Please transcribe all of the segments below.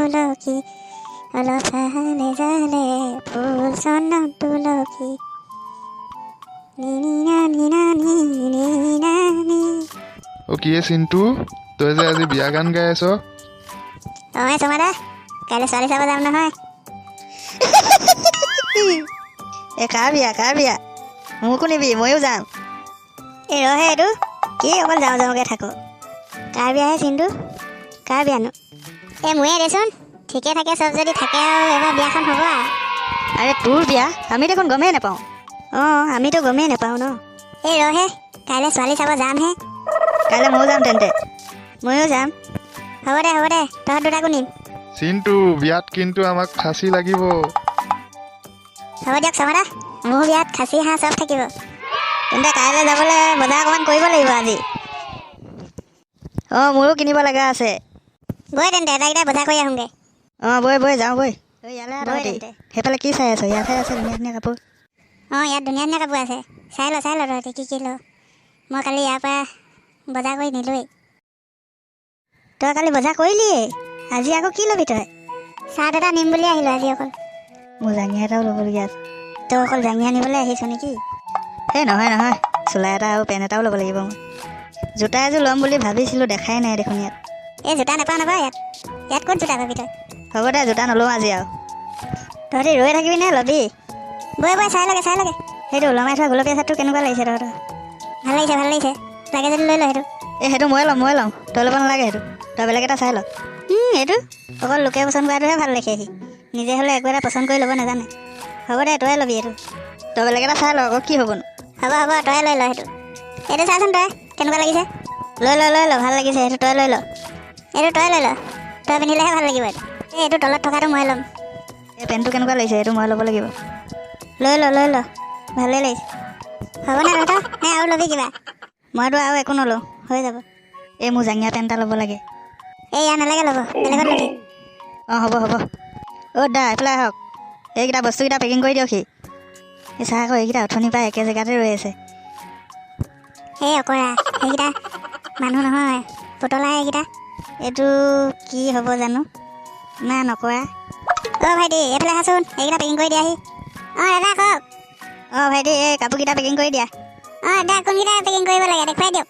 তুলসী অলপ জালে জালে ফুল চন্দন তুলসী অ' কি চিন্তু তই যে আজি বিয়া গান গাই আছ? অ' চমাদা কাইলৈ ছোৱালী চাব যাম নহয়। কাৰ বিয়া মোকো নিবি, ময়ো যাম। এই ৰহে এইটো কি অকল যাওঁ যাওঁকৈ থাকো। কাৰ বিয়াহে চিন্তু? কাৰ বিয়ানো? এই মোৰে দেচোন, ঠিকে থাকে চব যদি থাকে আৰু এবাৰ বিয়াখন হ'ব আৰু। আৰে তোৰ বিয়া? আমি দেখোন গমেই নাপাওঁ। অঁ আমিতো গমেই নাপাওঁ ন। এই ৰহে কাইলৈ ছোৱালী চাব যামহে। কাইলৈ ময়ো যাম তেন্তে। ময়ো যাম। হ'ব দে তহঁত দুটাকো নিম। চিন্তু বিয়াত কিন্তু আমাক খাচী লাগিব। হ'ব দিয়ক চমাদা, মোৰ বিয়াত খাচী হাঁহ চব থাকিব। তেন্তে কাইলৈ যাবলৈ বজাৰ অকণমান কৰিব লাগিব আজি। অঁ মোৰো কিনিব লগা আছে। বৈ তেন্তে এটাইকেইটাই বজাৰ কৰি আহোঁগৈ। অঁ বৈ যাওঁ বৈ। ইয়ালৈ বৈ তেন্তে। সেইফালে কি চাই আছ? ইয়াতহে আছে ধুনীয়া ধুনীয়া কাপোৰ। অঁ ইয়াত ধুনীয়া ধুনীয়া কাপোৰ আছে, চাই ল তহঁতি কি ল। মই কালি ইয়াৰ পৰা বজাৰ কৰি নিলোৱেই। তই কালি বজাৰ কৰিলিয়েই, আজি আকৌ কি ল'বি তই? চাৰ্ট এটা নিম বুলি আহিলোঁ আজি অকল। মোৰ জাঙিয়া এটাও ল'বলগীয়া আছে। তই অকল জাঙিয়া নিবলৈ আহিছ নেকি? এই নহয় চোলা এটা আৰু পেণ্ট এটাও ল'ব লাগিব মই। জোতা এযোৰ ল'ম বুলি ভাবিছিলোঁ, দেখাই নাই দেখোন ইয়াত। এই জোতা নাপাওঁ ইয়াত ক'ত জোতা পাবি তই? হ'ব দে জোতা নলওঁ আজি আৰু। তহঁতি ৰৈ থাকিবি নে ল'বি? বৈ চাই লগে। সেইটো ওলমাই থোৱা গোলপীয়া চাৰ্টটো কেনেকুৱা লাগিছে তহঁতৰ? ভাল লাগিছে লাগে যদি লৈ ল সেইটো। সেইটো মই ল'ম তই ল'ব নালাগে। সেইটো তই বেলেগ এটা চাই ল। এইটো অকল লোকে পচন্দ কৰাটোহে ভাল দেখেহি, নিজে হ'লে একো এটা পচন্দ কৰি ল'ব নাজানে। হ'ব দে তই ল'বি এইটো। তই বেলেগ এটা চাই ল আকৌ, কি হ'বনো? হ'ব তই লৈ ল সেইটো চাচোন তই কেনেকুৱা লাগিছে। লৈ ল ভাল লাগিছে সেইটো তই লৈ ল। এইটো তই লৈ ল, তই পিন্ধিলেহে ভাল লাগিব এইটো। এইটো তলত থকাটো মই ল'ম। এই পেণ্টটো কেনেকুৱা লাগিছে? এইটো মই ল'ব লাগিব। লৈ ল ভালেই লাগিছে। হ'বনে তহঁতৰ নে আৰু ল'বি কিবা? মইতো আৰু একো নলওঁ, হৈ যাব। এই মোৰ জাঙীয়া পেণ্ট এটা ল'ব লাগে। এই ইয়াৰ নালাগে ল'ব, বেলেগত ল'বি। অঁ হ'ব। অ' দা এইফালে আহক, এইকেইটা বস্তুকেইটা পেকিং কৰি দিয়কহি। এই চাহ আকৌ এইকেইটা অথনিৰ পৰা একে জেগাতে ৰৈ আছে। এই অকৰা সেইকেইটা মানুহ নহয়, পুতলা এইকেইটা। এইটো কি হ'ব জানো, না নকৰা। অ' ভাইটি এইফালে আহাচোন, এইকেইটা পেকিং কৰি দিয়াহি। অঁ দাদা কওক। অঁ ভাইটি এই কাপোৰকেইটা পেকিং কৰি দিয়া। অঁ দাদা কোনকেইটা পেকিং কৰিব লাগে দেখুৱাই দিয়ক।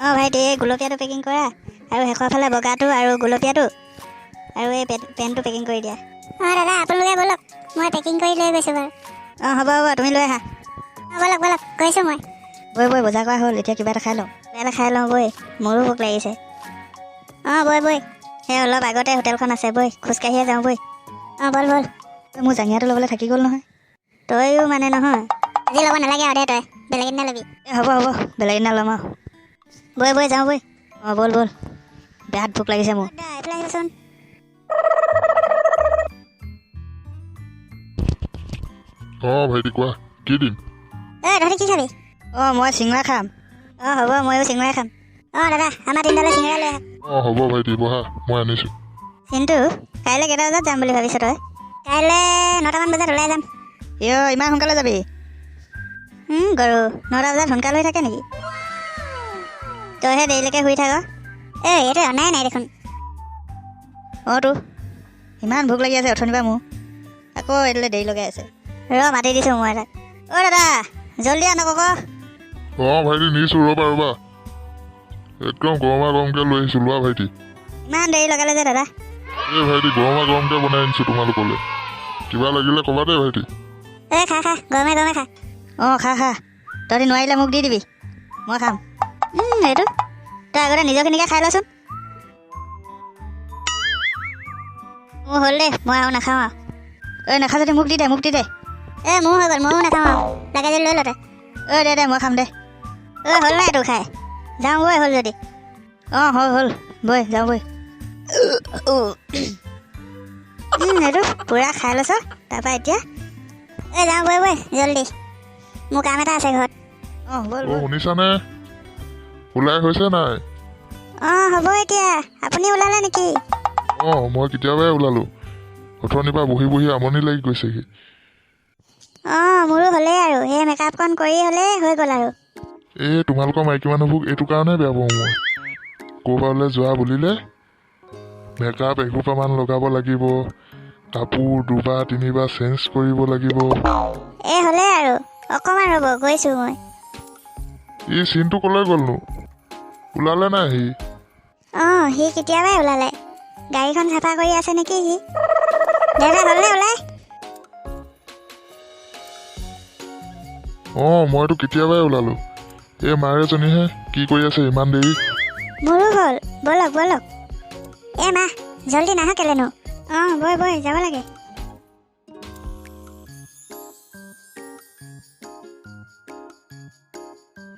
অঁ ভাইটি এই গুলপীয়াটো পেকিং কৰা, আৰু শেষৰ ফালে বগাটো আৰু গুলপীয়াটো, আৰু এই পেণ্টটো পেকিং কৰি দিয়া। অঁ দাদা আপোনালোকে ব'লক, মই পেকিং কৰি লৈ গৈছোঁ বাৰু। অঁ হ'ব তুমি লৈ আহা। অঁ ব'লক গৈছোঁ মই। বৈ বজাৰ কৰা হ'ল, এতিয়া কিবা এটা খাই লওঁ। বৈ মোৰো ভোক লাগিছে। অঁ বৈ সেই অলপ আগতে হোটেলখন আছে, বৈ খোজকাঢ়িয়ে যাওঁ বৈ। অঁ ব'ল মোৰ জাঙিয়াটো ল'বলৈ থাকি গ'ল নহয়। তইও মানে নহয় আজি ল'ব নালাগে আৰু দে, তই বেলেগ এদিনা ল'বি। এই হ'ব বেলেগ দিনা ল'ম আৰু। বৈ যাওঁ বৈ। অঁ ব'ল বিৰাট ভোক লাগিছে মোৰ। এইফালে আহিবচোন। অঁ ভাইটি কোৱা, কি দিম? তহঁতি কি খাবি? অঁ মই চিঙৰা খাম। অঁ হ'ব ময়ো চিঙৰাই খাম। অঁ দাদা আমাৰ তিনিটালৈ চিঙৰা লৈ আহ। অঁ হ'ব ভাইটি বহা, মই আনিছোঁ। কিন্তু কাইলৈ কেইটা বজাত যাম বুলি ভাবিছ তই? কাইলৈ 9টামান বজাত ওলাই যাম। ইমান সোনকালে যাবি? গৰু 9টা বজাত সোনকালে হৈ থাকে নেকি? তইহে দেৰিলৈকে শুই থাক। এইটো অনাই নাই দেখোন। তো ইমান ভোক লাগি আছে অথনিৰ পৰা মোৰ, আকৌ এইটোলৈ দেৰি লগাই আছে। মাতি দিছোঁ মই তাক। অ' দাদা জল্দি আনক আকৌ। অঁ ভাইটি নিছোঁ, ৰ'বা একদম গৰমকৈ লৈ আহিছোঁ, লোৱা ভাইটি। ইমান দেৰি লগালে যে দাদা। এই ভাইটি গৰমকৈ বনাই আনিছোঁ তোমালোকলৈ, কিবা লাগিলে ক'বা দেই ভাইটি। খা গৰমে খা। অঁ খা, তহঁতি নোৱাৰিলে মোক দি দিবি, মই খাম। এইটো তই আগতে নিজৰখিনিকে খাই লচোন। মোৰ হ'ল দেই, মই আৰু নাখাওঁ আৰু। নাখাওঁ যদি মোক দি দে। মোৰ হৈ গ'ল, ময়ো নাখাওঁ আৰু লাগে যদি লৈ ল তই। দে মই খাম দে। হ'ল নাই তোৰ খাই? যাওঁ বৈ, হ'ল যদি। অঁ হ'ল বৈ যাওঁ বৈ। এইটো পূৰা খাই লৈছ, তাৰপৰা এতিয়া যাওঁ বৈ জল্দি, মোৰ কাম এটা আছে ঘৰত। অঁ ব'ল। শুনিছানে, ওলাই হৈছে নাই? অঁ হ'ব এতিয়া, আপুনি ওলালে নেকি? অঁ মই কেতিয়াবাই ওলালোঁ, অথনিৰ পৰা বহি আমনি লাগি গৈছেহি। অঁ মোৰো হ'লেই আৰু, সেই মেকআপকণ কৰি হ'লেই হৈ গ'ল আৰু। এই তোমালোকৰ মাইকী মানুহবোৰক এইটো কাৰণে বেয়া পাওঁ মই, ক'ৰবালৈ যোৱা বুলিলে মেকআপ এসোপামান লগাব লাগিব, কাপোৰ 2-3 চেঞ্জ কৰিব লাগিব। এই হ'লে আৰু অকণমান ৰ'ব, গৈছোঁ মই। ই চিনটো ক'লৈ গ'লনো? ওলালে নাই সি? অঁ, সি কেতিয়াবাই ওলালে। গাড়ীখন চাফা কৰি আছে নেকি সি? দেউতা হ'লনে ওলাই? অঁ, মইতো কেতিয়াবাই ওলালোঁ। এই মাৰেজনীহে কি কৰি আছে ইমান দেৰি? মোৰো হ'ল, ব'লক ব'লক। এই মা, জল্দি নাহা কেলেনো? অঁ, বৈ বৈ যাব লাগে।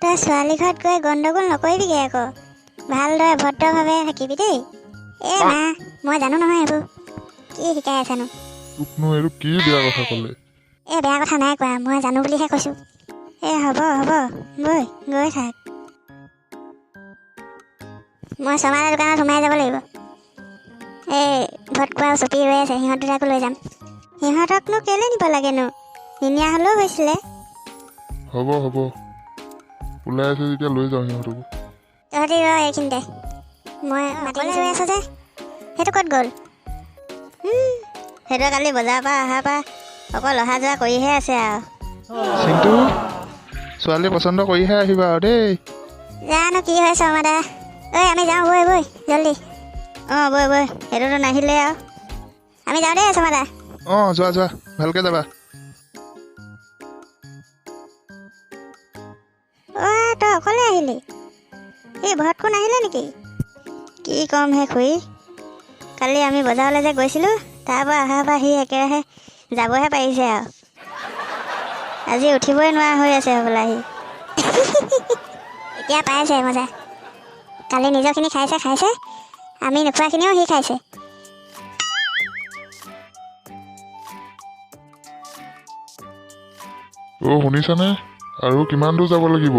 তই ছোৱালী ঘৰত গৈ গণ্ডগোল নকৰিবিগৈ আকৌ। ভালদৰে ভদ্ৰভাৱে থাকিবি দেই। এই মা, মই জানো নহয় এইবোৰ। কি শিকাই আছানো? তোকনো এইটো কি বেয়া কথা ক'লে? এই বেয়া কথা নাই কোৱা, মই জানো বুলিহে কৈছোঁ। এই হ'ব হ'ব, বৈ গৈ থাক। মই শৰ্মাৰ দোকানত সোমাই যাব লাগিব। এই ভটকোৱা চুপি ৰৈ আছে, সিহঁত দুটাকো লৈ যাম। সিহঁতকনো কেলৈ নিব লাগেনো? নিনিয়া হ'লেও হৈছিলে। হ'ব হ'ব, ওলাই আছে যেতিয়া লৈ যাওঁ সিহঁতকো। তহঁতি ৰ এইখিনিতে, মই মাতি ৰৈ আছোঁ যে। সেইটো ক'ত গ'ল? সেইটো কালি বজাৰৰ পৰা অহাৰ পৰা অকল অহা যোৱা কৰিহে আছে আৰু। চিন্তু, ছোৱালী পচন্দ কৰিহে আহিবা আৰু দেই। জানো কি হয় শৰ্মাদা। ঐ আমি যাওঁ, বৈ বৈ জল্দি। অঁ, বৈ বৈ, সেইটোতো নাহিলে আৰু। আমি যাওঁ দেই শৰ্মাদা। অঁ, যোৱা যোৱা, ভালকৈ যাবা। অ' তই অকলে আহিলি? এই ভটকো নাহিলে নেকি? কি ক'ম হে খুৰী, কালি আমি বজাৰলৈ যে গৈছিলোঁ, তাৰ পৰা অহাৰ পৰা সি একেৰাহে যাবহে পাৰিছে আৰু। আজি উঠিবই নোৱাৰা হৈ আছে হ'বলা সি। এতিয়া পাইছে মজা। কালি নিজৰখিনি খাইছে খাইছে, আমি নোখোৱাখিনিও সি খাইছে। অ' শুনিছানে? আৰু কিমান দূৰ যাব লাগিব?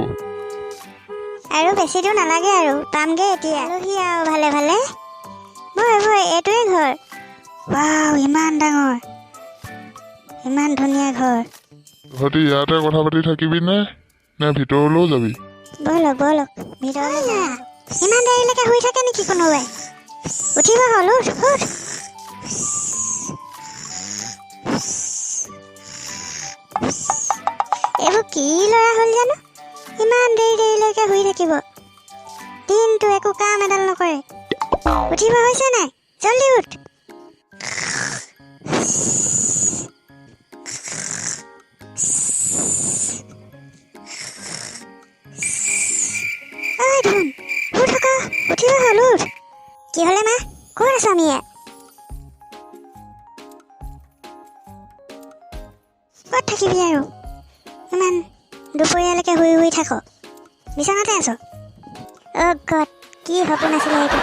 আৰু বেছি দূৰ নালাগে আৰু, পামগৈ এতিয়া। আলহী আৰু ভালে ভালে। বৈ বৈ, এইটোৱে ঘৰ। ৱাও, ইমান ডাঙৰ, ইমান ধুনীয়া ঘৰ। তহঁতি ইয়াতে কথা পাতি থাকিবি নে ভিতৰলৈও যাবি? ব'লক ব'লক, ভিতৰলৈ যা। ইমান দেৰিলৈকে শুই থাকে নেকি কোনোবাই? উঠিব হ'ল, উঠ উঠ। এইবোৰ কি ল'ৰা হ'ল জানো? ইমান দেৰিলৈকে শুই থাকিব। দিনটো একো কাম এডাল নকৰে। উঠিব হৈছে নাই? জল্দি উঠ। ঐ ধুন, উঠ আকৌ, উঠিব হ'ল, উঠ। কি হ'লে মা? ক'ত আছ আমি ইয়াত? ক'ত থাকিবি আৰু? ইমান দুপৰীয়ালৈকে শুই থাক। বিচনাতে আছ? অ' গড, কি সপোন আছিলে এইটো?